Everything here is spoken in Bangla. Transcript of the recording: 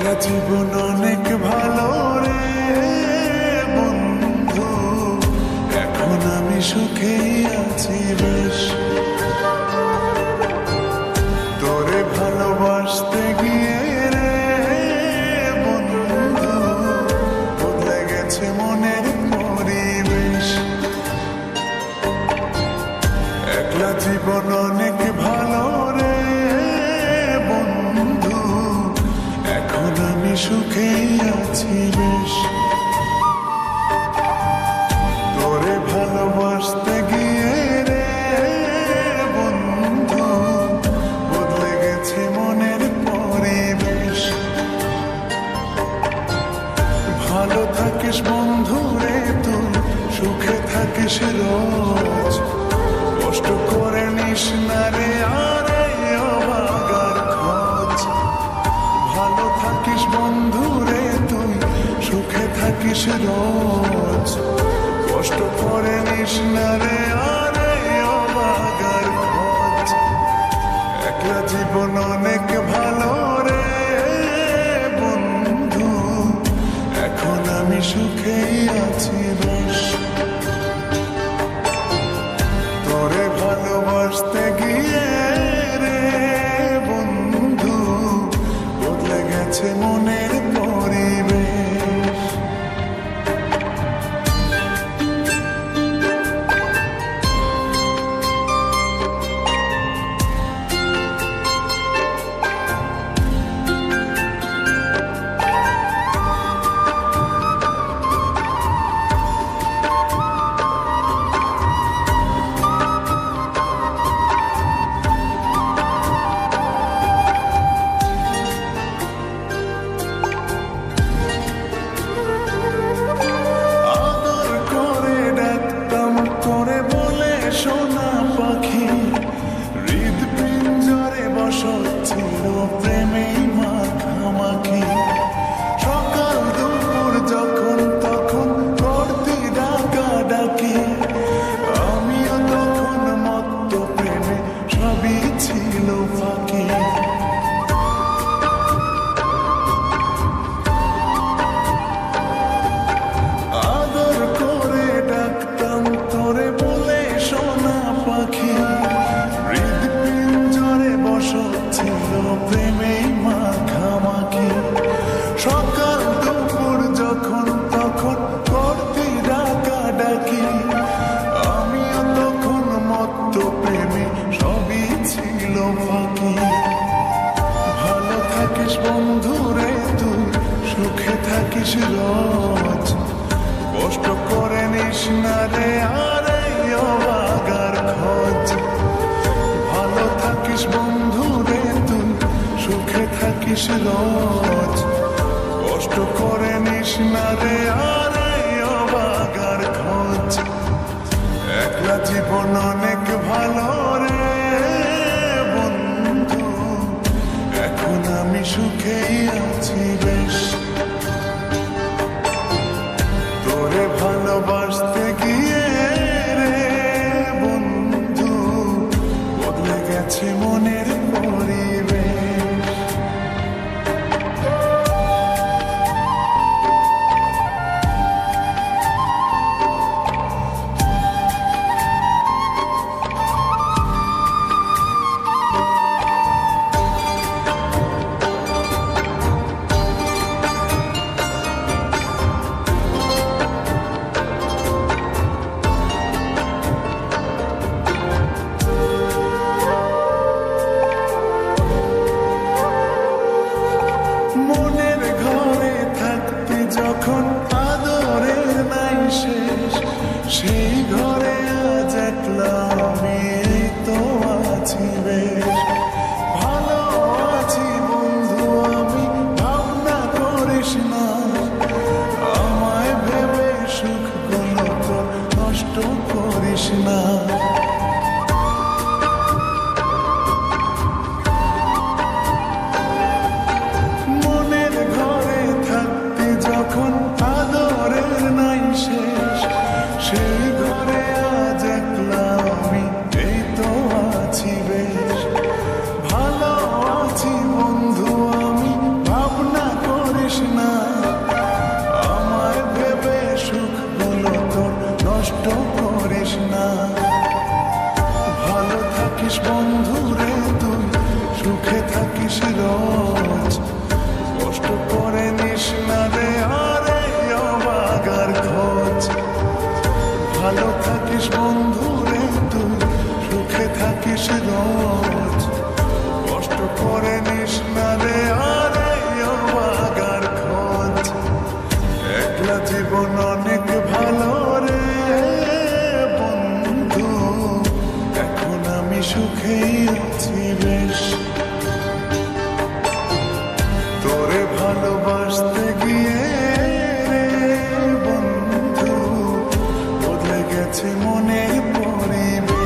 একলা জীবন অনেক ভালো রে বন্ধু, এখন আমি সুখেই আছি বেশ। তোরে ভালোবাসতে গিয়ে রে বন্ধু, বদলে গেছে মনের পরিবেশ। একলা জীবন অনেক ভালো রে বন্ধু, এখন আমি সুখেই আছি বেশ। তোরে ভালোবাসতে গিয়ে রে বন্ধু, বদলে গেছে মনের পরিবেশ। ভালো থাকিস বন্ধু রে তুই, সুখে থাকিস রোজ, কষ্ট করে নিস না রে আর এই অভাগার খোঁজ। ভালো থাকিস বন্ধু রে তুই, সুখে থাকিস রোজ, কষ্ট করে নিস না রে আর এই অভাগার খোঁজ। একলা জীবন অনেক ভালো রে বন্ধু, এখন আমি সুখেই আছি বেশ। তোরে ভালোবাসতে গিয়ে রে বন্ধু, বদলে গেছে মনের পরিবেশ। সোনা পাখি হৃদপিঞ্জরে বসত ছিল প্রেমেই মাখামাখি। সকাল দুপুর যখন তখন করতি ডাকাডাকি, আমিও তখন মত্ত প্রেমে সবই ছিল ফাঁকি। আদর করে ডাকতাম তোরে বলে সোনা পাখি, হৃদপিঞ্জরে বসত ছিল প্রেমেই মাখামাখি। সকাল দুপুর যখন তখন করতি ডাকাডাকি, আমিও তখন মত্ত প্রেমে সবই ছিল ফাঁকি। ভালো থাকিস বন্ধু রে তুই, সুখে থাকিস রোজ, কষ্ট করে নিস না রে আর এই অভাগার খোঁজ। ভালো থাকিস বন্ধু রে তুই, সুখে থাকিস রোজ, কষ্ট করে নিস না রে আর এই অভাগার খোঁজ। একলা জীবন অনেক ভালো রে বন্ধু, এখন আমি সুখেই আছি বেশ। তোরে ভালোবাসতে গিয়ে রে বন্ধু, বদলে গেছে মনের পরিবেশ। মনের ঘরে থাকতে যখন আদরের নাই শেষ, সেই ঘরে আজ একলা আমি তো আছি বেশ। ভালো আছি বন্ধু আমি, ভাবনা করিস না, আমায় ভেবে সুখগুলো তো নষ্ট করিস না। মনের ঘরে থাকতে যখন আদরের নাই শেষ, সেই ঘরে আজ একলা আমি এই সুখেই আছি বেশ। তোরে ভালোবাসতে গিয়ে রে বন্ধু বদলে গেছে মনের পরিবেশ।